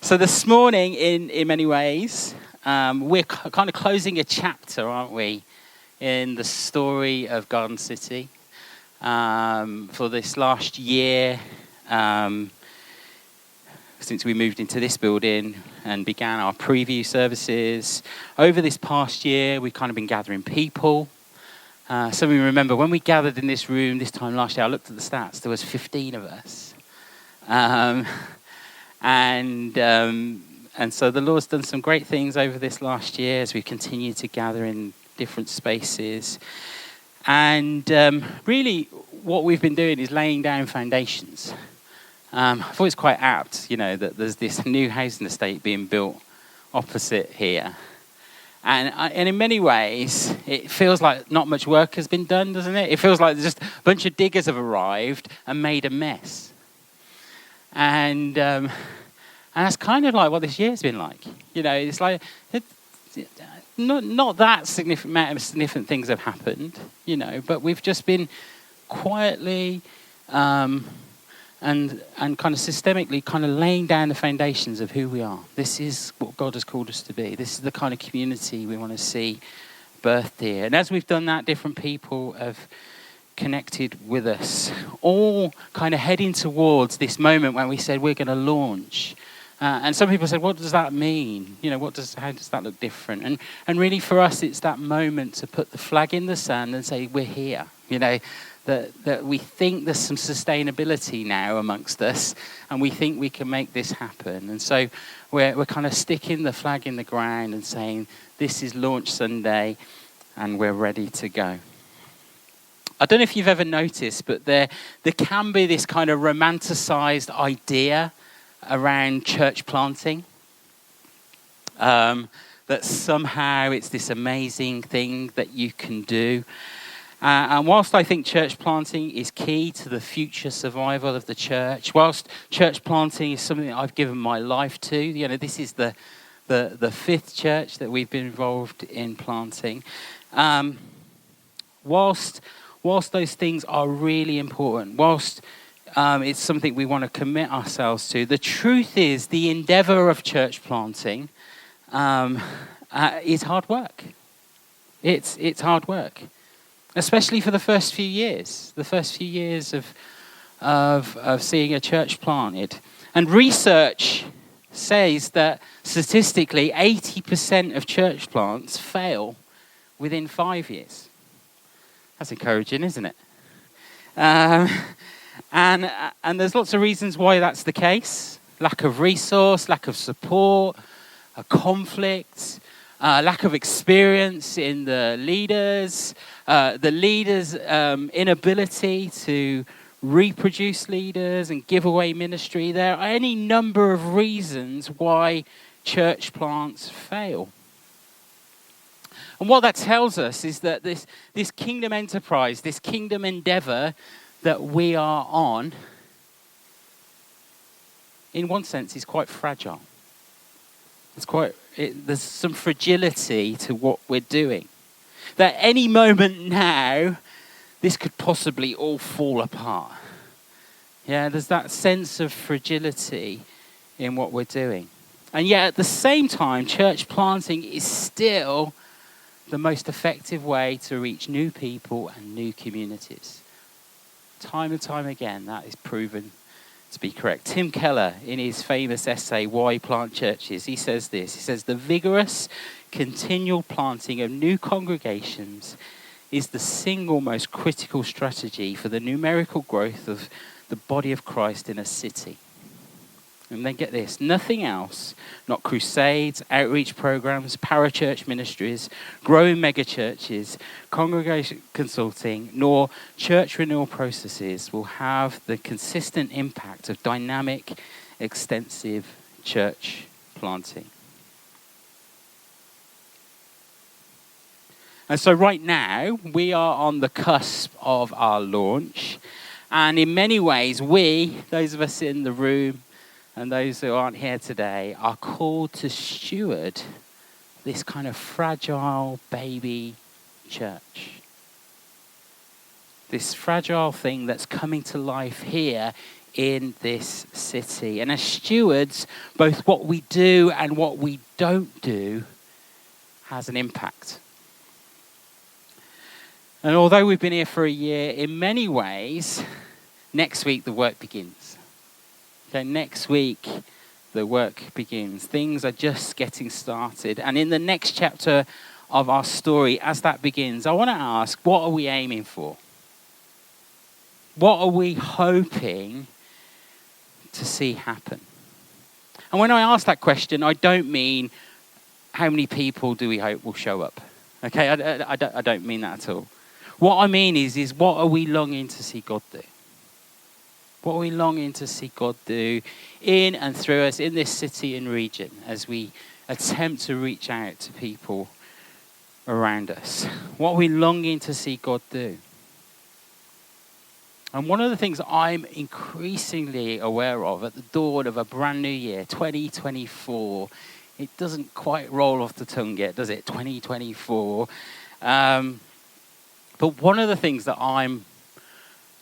So this morning, in many ways, we're kind of closing a chapter, aren't we, in the story of Garden City. For this last year, since we moved into this building and began our preview services, over this past year, we've kind of been gathering people. Some of you remember when we gathered in this room this time last year, I looked at the stats, there was 15 of us. And so the Lord's done some great things over this last year as we continue to gather in different spaces. And really what we've been doing is laying down foundations. I thought it's quite apt, that there's this new housing estate being built opposite here. And in many ways, it feels like not much work has been done, doesn't it? It feels like just a bunch of diggers have arrived and made a mess. And that's kind of like what this year's been like. It's like not that significant things have happened, but we've just been quietly and kind of systemically kind of laying down the foundations of who we are. This is what God has called us to be. This is the kind of community we want to see birthed here. And as we've done that, different people have connected with us, all kind of heading towards this moment when we said we're going to launch. And some people said, what does that mean? How does that look different? And really for us, it's that moment to put the flag in the sand and say, we're here. That we think there's some sustainability now amongst us, and we think we can make this happen. And so we're kind of sticking the flag in the ground and saying, this is Launch Sunday, and we're ready to go. I don't know if you've ever noticed, but there can be this kind of romanticized idea around church planting. That somehow it's this amazing thing that you can do. And whilst I think church planting is key to the future survival of the church, whilst church planting is something that I've given my life to, this is the fifth church that we've been involved in planting. Whilst those things are really important, whilst it's something we want to commit ourselves to, the truth is the endeavour of church planting is hard work. It's hard work, especially for the first few years. The first few years of seeing a church planted, and research says that statistically 80% of church plants fail within 5 years. That's encouraging, isn't it? And there's lots of reasons why that's the case. Lack of resource, lack of support, a conflict, lack of experience in the leaders' inability to reproduce leaders and give away ministry. There are any number of reasons why church plants fail. And what that tells us is that this kingdom enterprise, this kingdom endeavor that we are on, in one sense, is quite fragile. There's some fragility to what we're doing. That any moment now, this could possibly all fall apart. Yeah, there's that sense of fragility in what we're doing. And yet at the same time, church planting is still the most effective way to reach new people and new communities. Time and time again, that is proven to be correct. Tim Keller, in his famous essay, Why Plant Churches, he says this. He says, the vigorous, continual planting of new congregations is the single most critical strategy for the numerical growth of the body of Christ in a city. And then get this, nothing else, not crusades, outreach programs, parachurch ministries, growing megachurches, congregation consulting, nor church renewal processes will have the consistent impact of dynamic, extensive church planting. And so right now, we are on the cusp of our launch. And in many ways, those of us in the room, and those who aren't here today, are called to steward this kind of fragile baby church. This fragile thing that's coming to life here in this city. And as stewards, both what we do and what we don't do has an impact. And although we've been here for a year, in many ways, next week the work begins. Okay, next week the work begins. Things are just getting started. And in the next chapter of our story, as that begins, I want to ask, what are we aiming for? What are we hoping to see happen? And when I ask that question, I don't mean how many people do we hope will show up. Okay, I don't mean that at all. What I mean is what are we longing to see God do? What are we longing to see God do in and through us in this city and region as we attempt to reach out to people around us? What are we longing to see God do? And one of the things I'm increasingly aware of at the dawn of a brand new year, 2024, it doesn't quite roll off the tongue yet, does it? 2024. But one of the things that I'm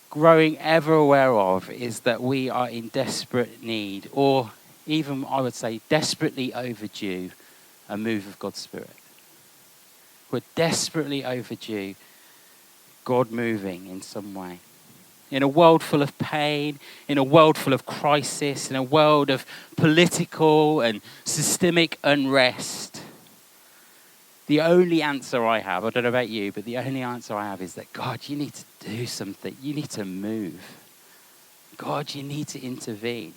growing ever aware of is that we are in desperate need, or even I would say desperately overdue, a move of God's Spirit. We're desperately overdue God moving in some way. In a world full of pain, in a world full of crisis, in a world of political and systemic unrest, the only answer I have, I don't know about you, but the only answer I have is that, God, you need to do something. You need to move. God, you need to intervene.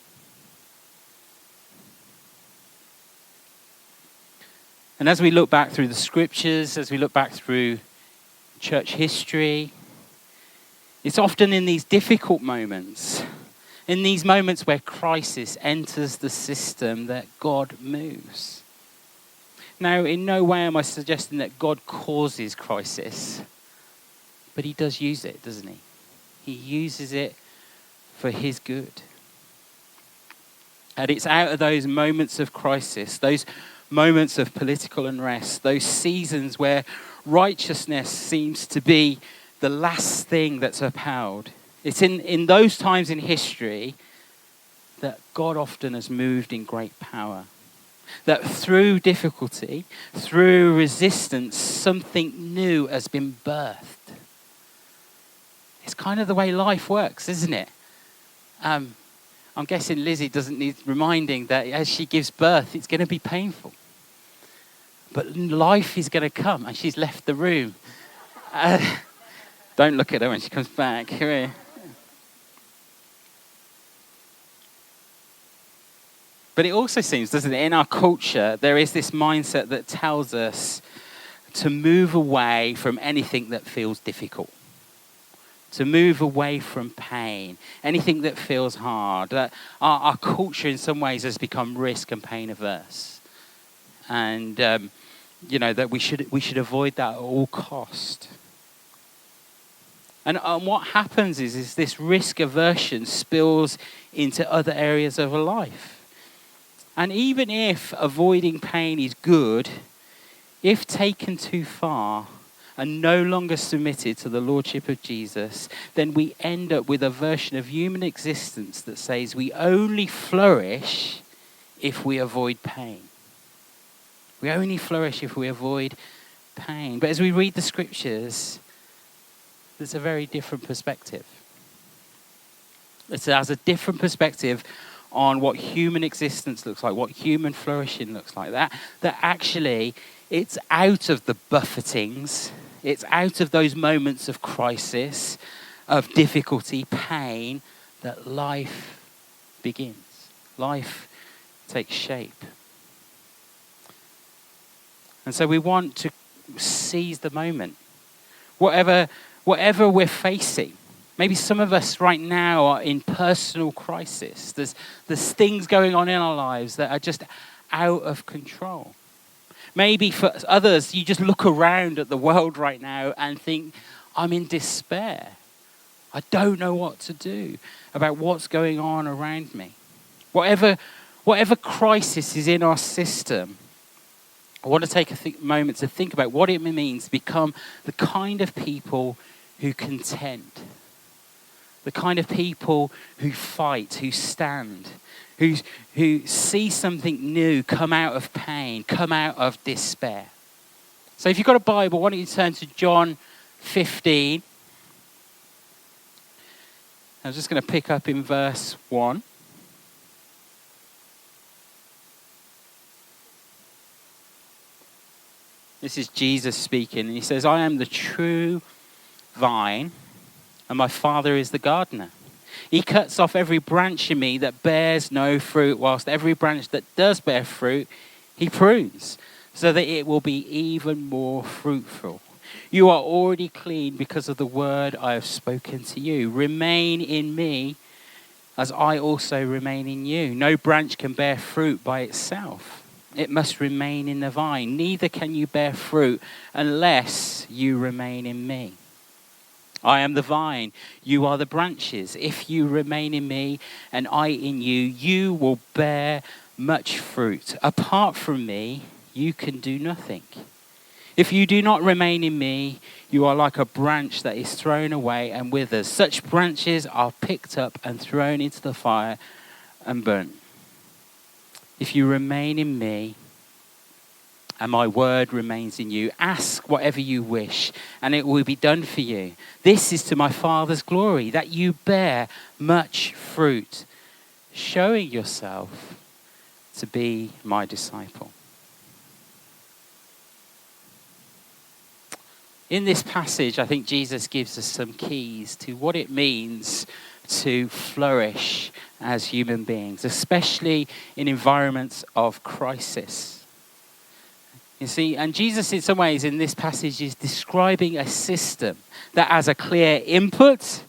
And as we look back through the scriptures, as we look back through church history, it's often in these difficult moments, in these moments where crisis enters the system, that God moves. Now, in no way am I suggesting that God causes crisis, but he does use it, doesn't he? He uses it for his good. And it's out of those moments of crisis, those moments of political unrest, those seasons where righteousness seems to be the last thing that's upheld. It's in those times in history that God often has moved in great power. That through difficulty, through resistance, something new has been birthed. It's kind of the way life works, isn't it? I'm guessing Lizzie doesn't need reminding that as she gives birth, it's going to be painful. But life is going to come, and she's left the room. Don't look at her when she comes back. Here. But it also seems, doesn't it, in our culture, there is this mindset that tells us to move away from anything that feels difficult. To move away from pain, anything that feels hard. That our culture in some ways has become risk and pain averse. And, that we should avoid that at all cost. And what happens is this risk aversion spills into other areas of life. And even if avoiding pain is good, if taken too far and no longer submitted to the lordship of Jesus, then we end up with a version of human existence that says we only flourish if we avoid pain. We only flourish if we avoid pain. But as we read the scriptures, there's a very different perspective. It has a different perspective on what human existence looks like, what human flourishing looks like. That actually, it's out of the buffetings, it's out of those moments of crisis, of difficulty, pain, that life begins. Life takes shape. And so we want to seize the moment. Whatever we're facing. Maybe some of us right now are in personal crisis. There's things going on in our lives that are just out of control. Maybe for others, you just look around at the world right now and think, I'm in despair. I don't know what to do about what's going on around me. Whatever crisis is in our system, I want to take a moment to think about what it means to become the kind of people who contend. The kind of people who fight, who stand, who see something new come out of pain, come out of despair. So if you've got a Bible, why don't you turn to John 15. I'm just going to pick up in verse 1. This is Jesus speaking, and he says, I am the true vine, and my Father is the gardener. He cuts off every branch in me that bears no fruit, whilst every branch that does bear fruit, he prunes, so that it will be even more fruitful. You are already clean because of the word I have spoken to you. Remain in me as I also remain in you. No branch can bear fruit by itself. It must remain in the vine. Neither can you bear fruit unless you remain in me. I am the vine, you are the branches. If you remain in me and I in you, you will bear much fruit. Apart from me, you can do nothing. If you do not remain in me, you are like a branch that is thrown away and withers. Such branches are picked up and thrown into the fire and burnt. If you remain in me and my word remains in you, ask whatever you wish and it will be done for you. This is to my Father's glory, that you bear much fruit, showing yourself to be my disciple. In this passage, I think Jesus gives us some keys to what it means to flourish as human beings, especially in environments of crisis. You see, and Jesus in some ways in this passage is describing a system that has a clear input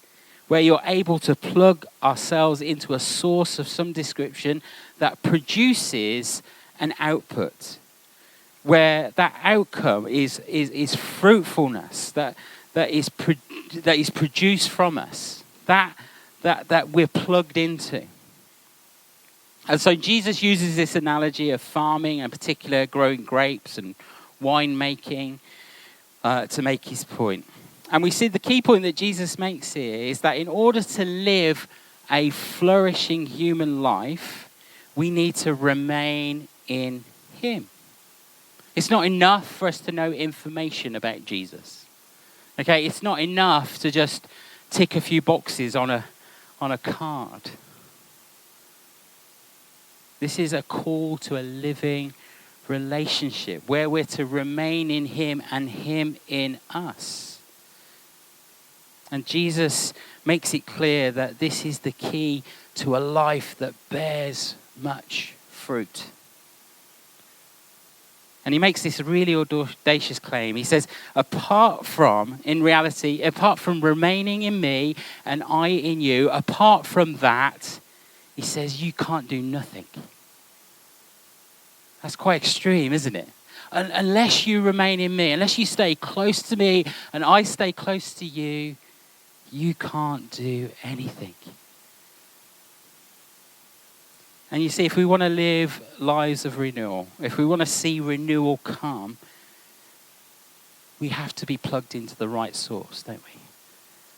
where you're able to plug ourselves into a source of some description that produces an output, where that outcome is fruitfulness that is produced from us, that we're plugged into. And so Jesus uses this analogy of farming, in particular growing grapes and winemaking, to make his point. And we see the key point that Jesus makes here is that in order to live a flourishing human life, we need to remain in him. It's not enough for us to know information about Jesus. Okay, it's not enough to just tick a few boxes on a card. This is a call to a living relationship where we're to remain in him and him in us. And Jesus makes it clear that this is the key to a life that bears much fruit. And he makes this really audacious claim. He says, apart from remaining in me and I in you, apart from that, he says, you can't do nothing. That's quite extreme, isn't it? Unless you remain in me, unless you stay close to me and I stay close to you, you can't do anything. And you see, if we want to live lives of renewal, if we want to see renewal come, we have to be plugged into the right source, don't we?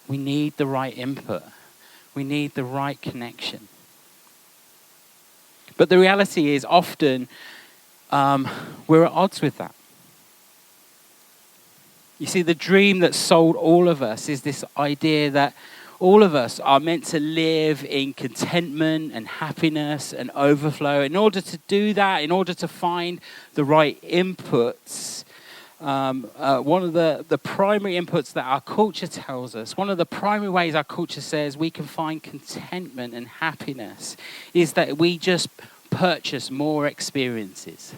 We need the right input. We need the right connection. But the reality is often we're at odds with that. You see, the dream that sold all of us is this idea that all of us are meant to live in contentment and happiness and overflow. In order to do that, in order to find the right inputs, one of the primary inputs that our culture tells us, one of the primary ways our culture says we can find contentment and happiness is that we just purchase more experiences.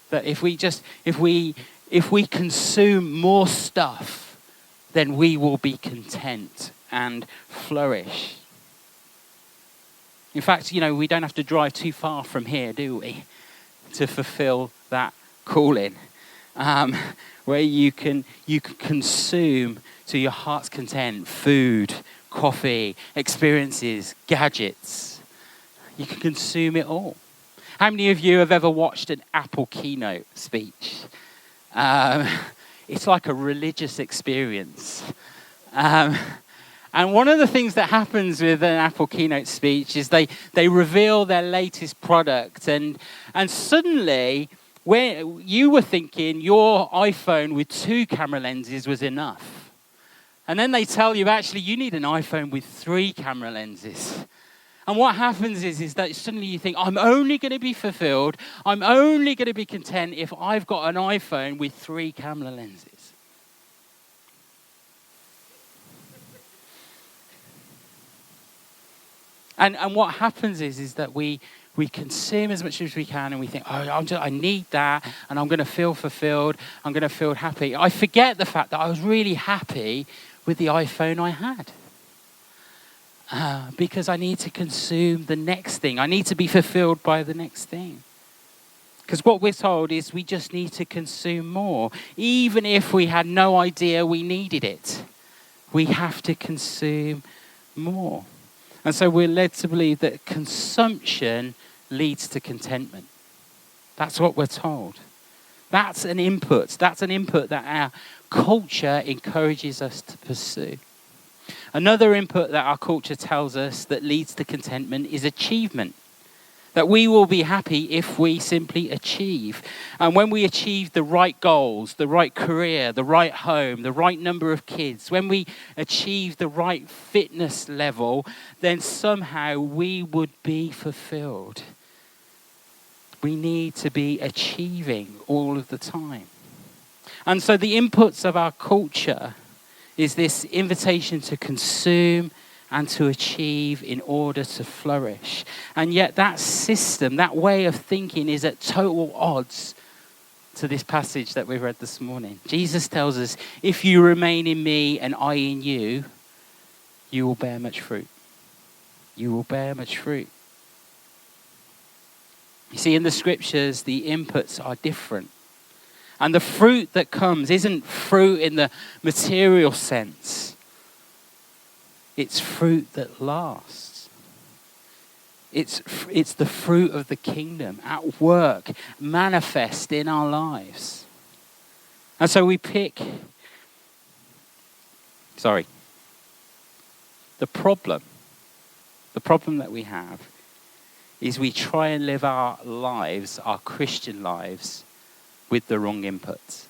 That if we consume more stuff, then we will be content and flourish. In fact, we don't have to drive too far from here, do we, to fulfill that calling, where you can consume to your heart's content food, coffee, experiences, gadgets. You can consume it all. How many of you have ever watched an Apple keynote speech? It's like a religious experience. And And one of the things that happens with an Apple keynote speech is they reveal their latest product. And suddenly, when you were thinking your iPhone with 2 camera lenses was enough. And then they tell you, actually, you need an iPhone with 3 camera lenses. And what happens is that suddenly you think, I'm only going to be fulfilled, I'm only going to be content if I've got an iPhone with 3 camera lenses. And what happens is that we consume as much as we can, and we think, I need that, and I'm going to feel fulfilled, I'm going to feel happy. I forget the fact that I was really happy with the iPhone I had. Because I need to consume the next thing. I need to be fulfilled by the next thing. Because what we're told is we just need to consume more. Even if we had no idea we needed it, we have to consume more. And so we're led to believe that consumption leads to contentment. That's what we're told. That's an input. That's an input that our culture encourages us to pursue. Another input that our culture tells us that leads to contentment is achievement. That we will be happy if we simply achieve. And when we achieve the right goals, the right career, the right home, the right number of kids, when we achieve the right fitness level, then somehow we would be fulfilled. We need to be achieving all of the time. And so the inputs of our culture is this invitation to consume and to achieve in order to flourish. And yet that system, that way of thinking is at total odds to this passage that we've read this morning. Jesus tells us, if you remain in me and I in you, you will bear much fruit. You will bear much fruit. You see, in the scriptures, the inputs are different. And the fruit that comes isn't fruit in the material sense. It's fruit that lasts. It's the fruit of the kingdom at work, manifest in our lives. And so we pick... The problem that we have is we try and live our lives, our Christian lives, with the wrong inputs.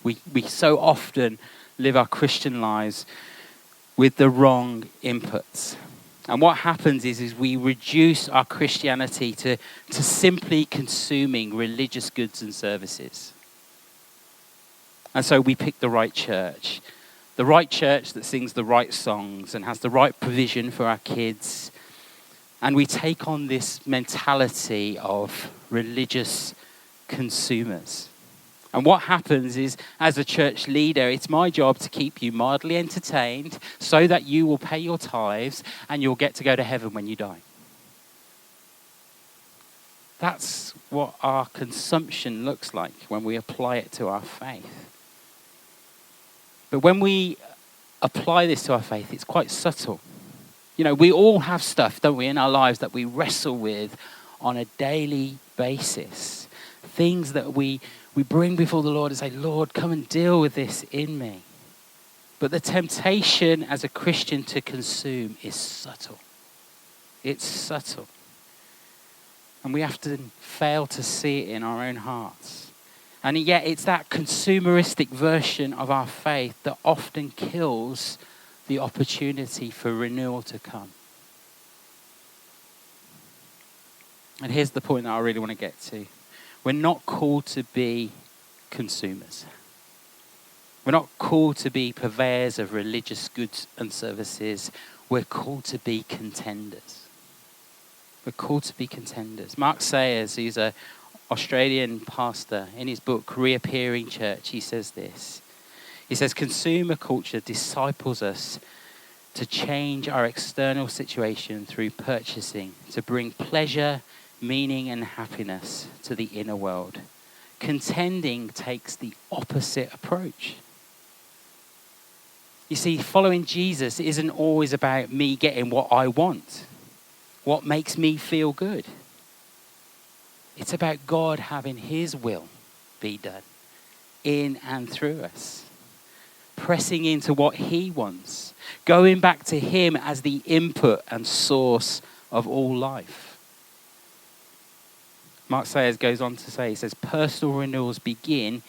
We so often live our Christian lives with the wrong inputs. And what happens is we reduce our Christianity to simply consuming religious goods and services. And so we pick the right church that sings the right songs and has the right provision for our kids. And we take on this mentality of religious consumers. And what happens is, as a church leader, it's my job to keep you mildly entertained so that you will pay your tithes and you'll get to go to heaven when you die. That's what our consumption looks like when we apply it to our faith. But when we apply this to our faith, it's quite subtle. You know, we all have stuff, don't we, in our lives that we wrestle with on a daily basis. Things that we bring before the Lord and say, Lord, come and deal with this in me. But the temptation as a Christian to consume is subtle. It's subtle. And we have to fail to see it in our own hearts. And yet it's that consumeristic version of our faith that often kills the opportunity for renewal to come. And here's the point that I really want to get to. We're not called to be consumers. We're not called to be purveyors of religious goods and services. We're called to be contenders. We're called to be contenders. Mark Sayers, who's an Australian pastor, in his book, Reappearing Church, he says this. He says, consumer culture disciples us to change our external situation through purchasing, to bring pleasure, meaning and happiness to the inner world. Contending takes the opposite approach. You see, following Jesus isn't always about me getting what I want, what makes me feel good. It's about God having his will be done in and through us. Pressing into what he wants. going back to him as the input and source of all life. Mark Sayers goes on to say, he says, personal renewals begin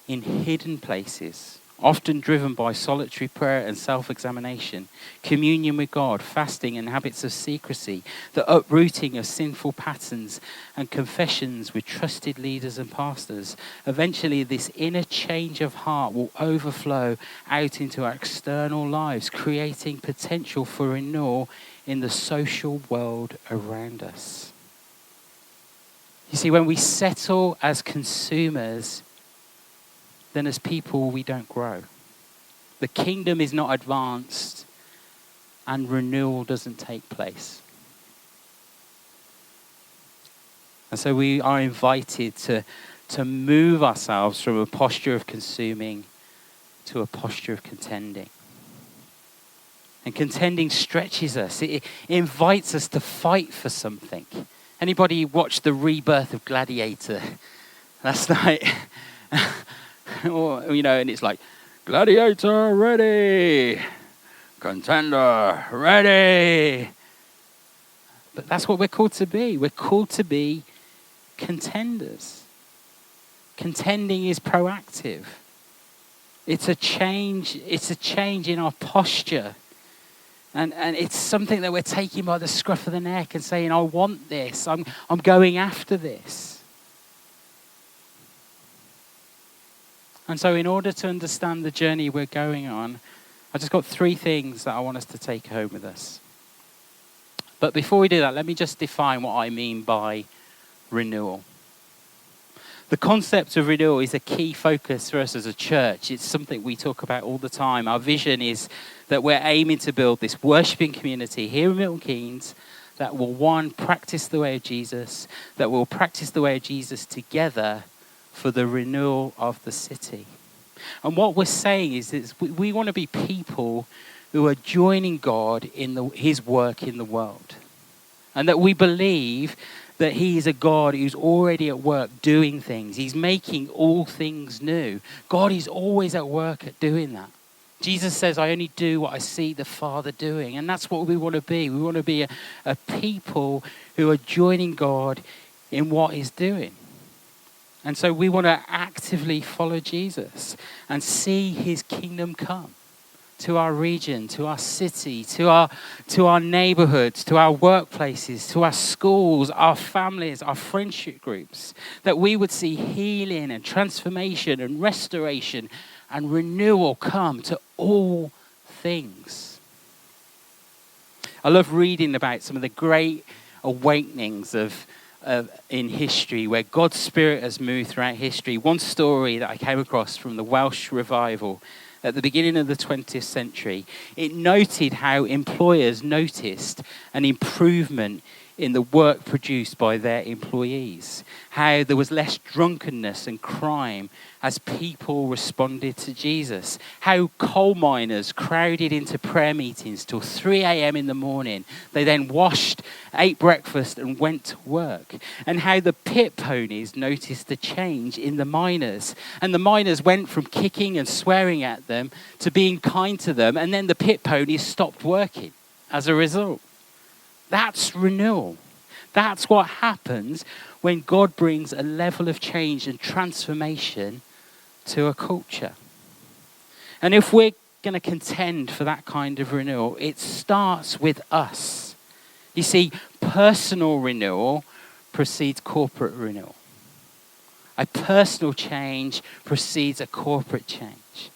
in hidden places, often driven by solitary prayer and self-examination, communion with God, fasting and habits of secrecy, the uprooting of sinful patterns and confessions with trusted leaders and pastors. Eventually, this inner change of heart will overflow out into our external lives, creating potential for renewal in the social world around us. You see, when we settle as consumers, then as people we don't grow. The kingdom is not advanced and renewal doesn't take place. And so we are invited to move ourselves from a posture of consuming to a posture of contending. And contending stretches us. It invites us to fight for something. Anybody watch the rebirth of Gladiator last night? Or, and it's like, gladiator ready, contender ready. But that's what we're called to be. We're called to be contenders. Contending is proactive. It's a change in our posture. And it's something that we're taking by the scruff of the neck and saying, I want this. I'm going after this. And so in order to understand the journey we're going on, I just got 3 things that I want us to take home with us. But before we do that, let me just define what I mean by renewal. The concept of renewal is a key focus for us as a church. It's something we talk about all the time. Our vision is that we're aiming to build this worshiping community here in Milton Keynes that will, 1, practice the way of Jesus, that will practice the way of Jesus together for the renewal of the city. And what we're saying is we want to be people who are joining God in his work in the world. And that we believe that he is a God who's already at work doing things. He's making all things new. God is always at work at doing that. Jesus says, I only do what I see the Father doing. And that's what we want to be. We want to be a people who are joining God in what he's doing. And so we want to actively follow Jesus and see his kingdom come to our region, to our city, to our neighborhoods, to our workplaces, to our schools, our families, our friendship groups. That we would see healing and transformation and restoration and renewal come to all things. I love reading about some of the great awakenings in history where God's Spirit has moved throughout history. One story that I came across from the Welsh revival at the beginning of the 20th century, it noted how employers noticed an improvement in the work produced by their employees, how there was less drunkenness and crime as people responded to Jesus, how coal miners crowded into prayer meetings till 3 a.m. in the morning. They then washed, ate breakfast and went to work, and how the pit ponies noticed the change in the miners. And the miners went from kicking and swearing at them to being kind to them, and then the pit ponies stopped working as a result. That's renewal. That's what happens when God brings a level of change and transformation to a culture. And if we're going to contend for that kind of renewal, it starts with us. You see, personal renewal precedes corporate renewal. A personal change precedes a corporate change.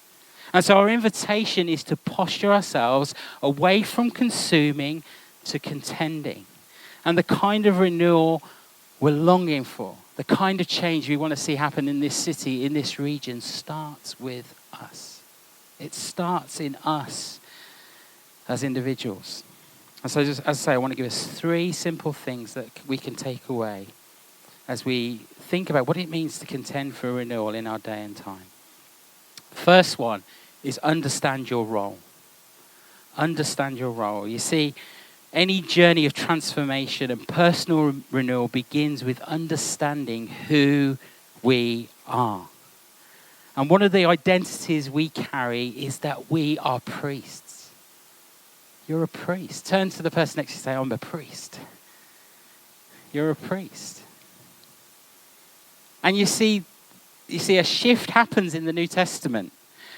And so our invitation is to posture ourselves away from consuming to contending. And the kind of renewal we're longing for, the kind of change we want to see happen in this city, in this region, starts with us. It starts in us as individuals. And so, just, as I say, I want to give us 3 simple things that we can take away as we think about what it means to contend for renewal in our day and time. First one is understand your role. Understand your role. You see, any journey of transformation and personal renewal begins with understanding who we are. And one of the identities we carry is that we are priests. You're a priest. Turn to the person next to you and say, I'm a priest. You're a priest. And you see a shift happens in the New Testament.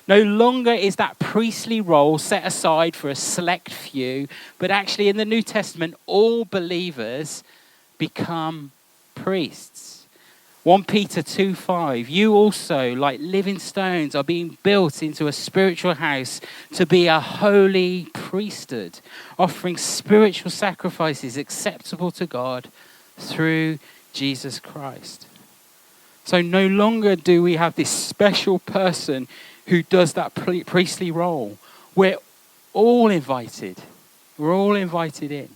No longer is that priestly role set aside for a select few, but actually in the New Testament, all believers become priests. 1 Peter 2:5, you also, like living stones, are being built into a spiritual house to be a holy priesthood, offering spiritual sacrifices acceptable to God through Jesus Christ. So no longer do we have this special person who does that priestly role. We're all invited. We're all invited in.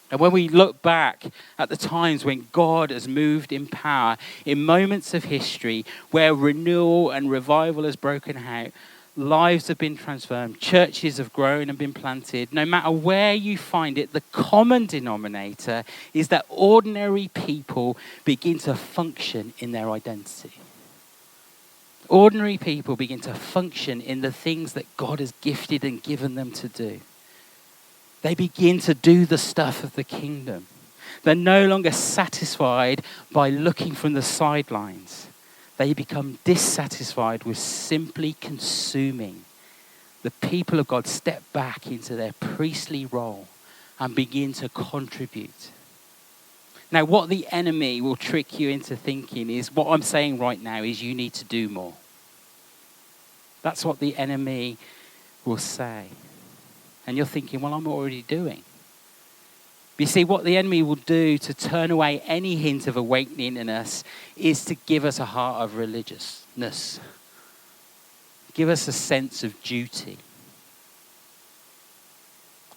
And when we look back at the times when God has moved in power, in moments of history where renewal and revival has broken out, lives have been transformed, churches have grown and been planted, no matter where you find it, the common denominator is that ordinary people begin to function in their identity. Ordinary people begin to function in the things that God has gifted and given them to do. They begin to do the stuff of the kingdom. They're no longer satisfied by looking from the sidelines. They become dissatisfied with simply consuming. The people of God step back into their priestly role and begin to contribute. Now, what the enemy will trick you into thinking is, what I'm saying right now is you need to do more. That's what the enemy will say. And you're thinking, well, I'm already doing. But you see, what the enemy will do to turn away any hint of awakening in us is to give us a heart of religiousness. Give us a sense of duty.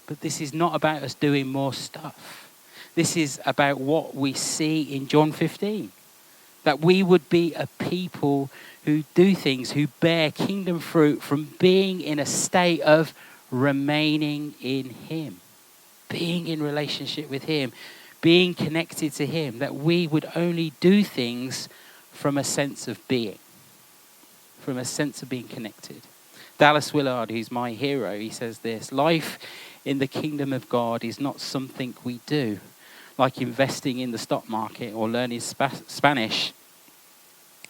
But this is not about us doing more stuff. This is about what we see in John 15. That we would be a people who do things, who bear kingdom fruit from being in a state of remaining in him, being in relationship with him, being connected to him, that we would only do things from a sense of being, from a sense of being connected. Dallas Willard, who's my hero, he says this: life in the kingdom of God is not something we do, like investing in the stock market or learning Spanish,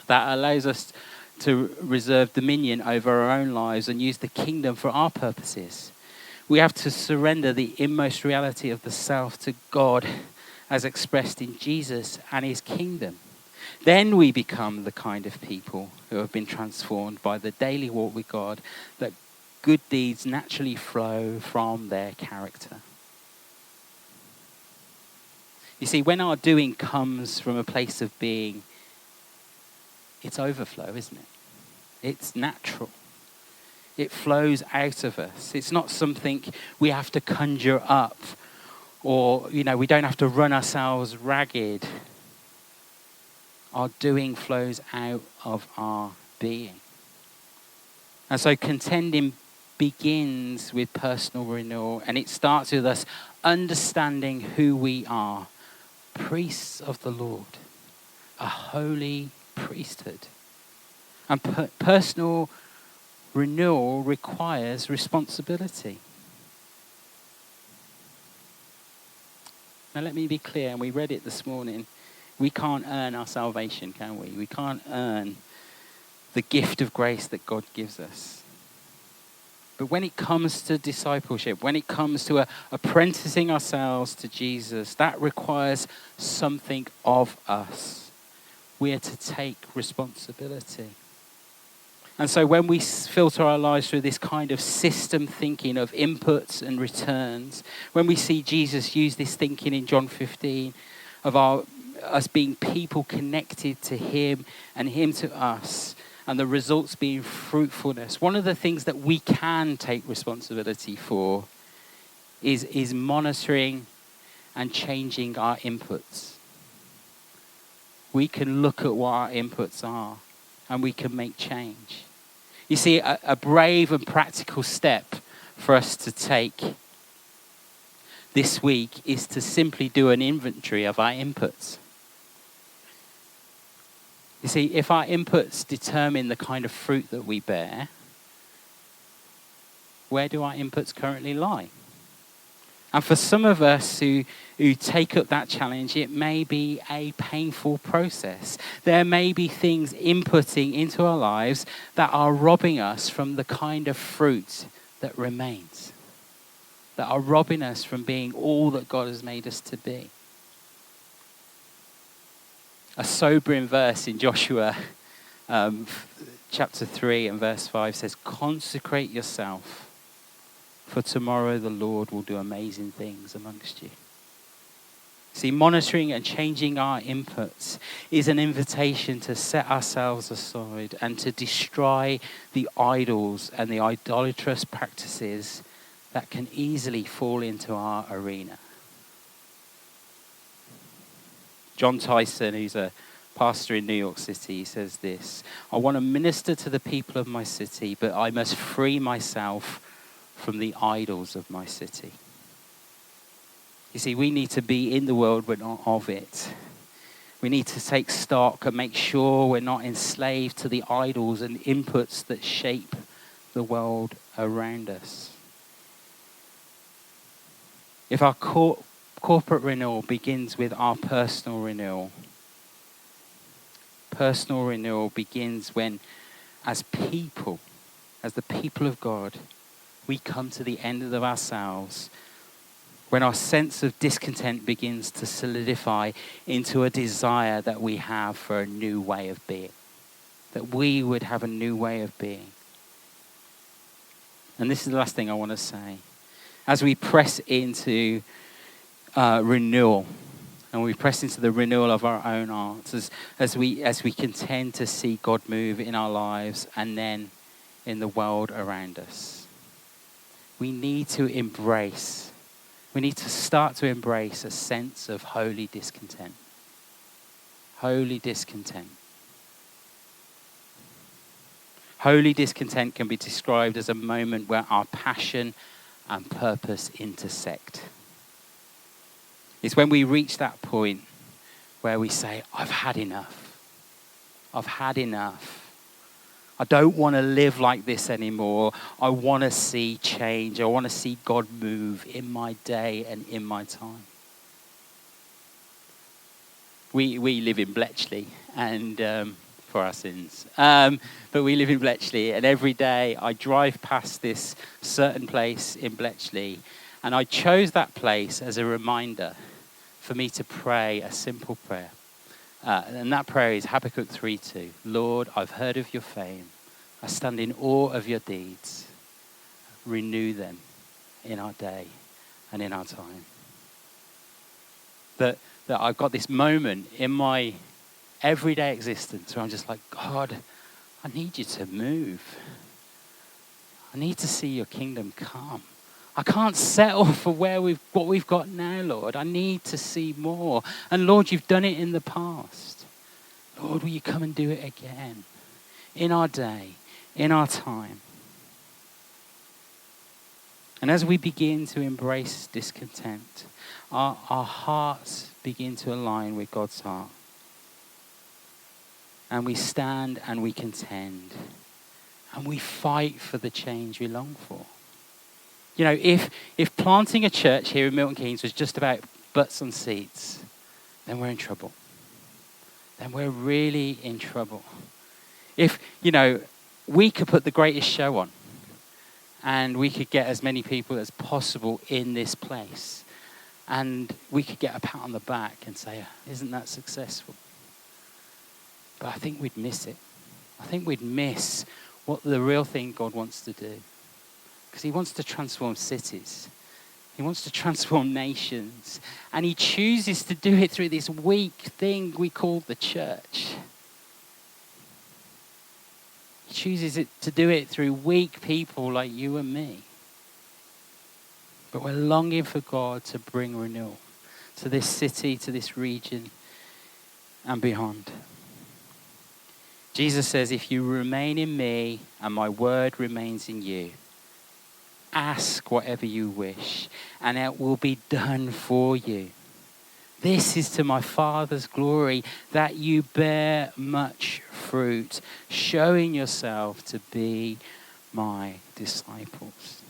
that allows us to reserve dominion over our own lives and use the kingdom for our purposes. We have to surrender the inmost reality of the self to God as expressed in Jesus and his kingdom. Then we become the kind of people who have been transformed by the daily walk with God, that good deeds naturally flow from their character. You see, when our doing comes from a place of being, it's overflow, isn't it? It's natural. It flows out of us. It's not something we have to conjure up, or, we don't have to run ourselves ragged. Our doing flows out of our being. And so contending begins with personal renewal, and it starts with us understanding who we are. Priests of the Lord, a holy priesthood. And personal renewal requires responsibility. Now let me be clear, and we read it this morning, we can't earn our salvation, can we? We can't earn the gift of grace that God gives us. But when it comes to discipleship, when it comes to apprenticing ourselves to Jesus, that requires something of us. We are to take responsibility. And so when we filter our lives through this kind of system thinking of inputs and returns, when we see Jesus use this thinking in John 15 of us being people connected to him and him to us, and the results being fruitfulness, one of the things that we can take responsibility for is monitoring and changing our inputs. We can look at what our inputs are and we can make change. You see, a brave and practical step for us to take this week is to simply do an inventory of our inputs. You see, if our inputs determine the kind of fruit that we bear, where do our inputs currently lie? And for some of us who take up that challenge, it may be a painful process. There may be things inputting into our lives that are robbing us from the kind of fruit that remains, that are robbing us from being all that God has made us to be. A sobering verse in Joshua chapter 3 and verse 5 says, "Consecrate yourself, for tomorrow the Lord will do amazing things amongst you." See, monitoring and changing our inputs is an invitation to set ourselves aside and to destroy the idols and the idolatrous practices that can easily fall into our arena. John Tyson, who's a pastor in New York City, he says this: "I want to minister to the people of my city, but I must free myself from the idols of my city." You see, we need to be in the world, but not of it. We need to take stock and make sure we're not enslaved to the idols and inputs that shape the world around us. If our corporate renewal begins with our personal renewal begins when, as people, as the people of God, we come to the end of ourselves, when our sense of discontent begins to solidify into a desire that we have for a new way of being, that we would have a new way of being. And this is the last thing I want to say. As we press into renewal, and we press into the renewal of our own hearts, as we contend to see God move in our lives and then in the world around us, we need to start to embrace a sense of holy discontent. Holy discontent. Holy discontent can be described as a moment where our passion and purpose intersect. It's when we reach that point where we say, I've had enough. I've had enough. I don't want to live like this anymore. I want to see change. I want to see God move in my day and in my time. We live in Bletchley, and for our sins. But we live in Bletchley, and every day I drive past this certain place in Bletchley, and I chose that place as a reminder for me to pray a simple prayer. And that prayer is Habakkuk 3:2. "Lord, I've heard of your fame. I stand in awe of your deeds. Renew them in our day and in our time." That I've got this moment in my everyday existence where I'm just like, God, I need you to move. I need to see your kingdom come. I can't settle for what we've got now, Lord. I need to see more. And Lord, you've done it in the past. Lord, will you come and do it again in our day, in our time? And as we begin to embrace discontent, our hearts begin to align with God's heart. And we stand and we contend. And we fight for the change we long for. You know, if planting a church here in Milton Keynes was just about butts on seats, then we're in trouble. Then we're really in trouble. If, we could put the greatest show on and we could get as many people as possible in this place and we could get a pat on the back and say, isn't that successful? But I think we'd miss it. I think we'd miss what the real thing God wants to do. Because he wants to transform cities. He wants to transform nations. And he chooses to do it through this weak thing we call the church. He chooses to do it through weak people like you and me. But we're longing for God to bring renewal to this city, to this region, and beyond. Jesus says, if you remain in me and my word remains in you, ask whatever you wish, and it will be done for you. This is to my Father's glory, that you bear much fruit, showing yourself to be my disciples.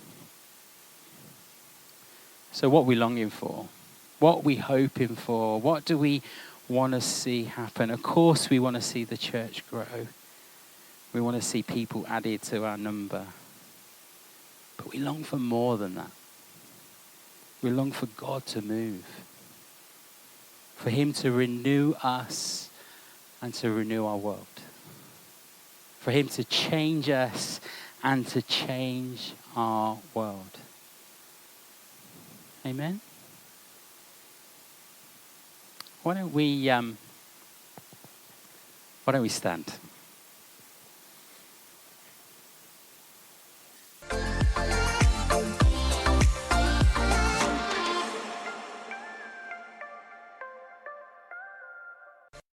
So what are we longing for? What are we hoping for? What do we want to see happen? Of course we want to see the church grow. We want to see people added to our number. But we long for more than that. We long for God to move. For him to renew us and to renew our world. For him to change us and to change our world. Amen? Why don't we stand?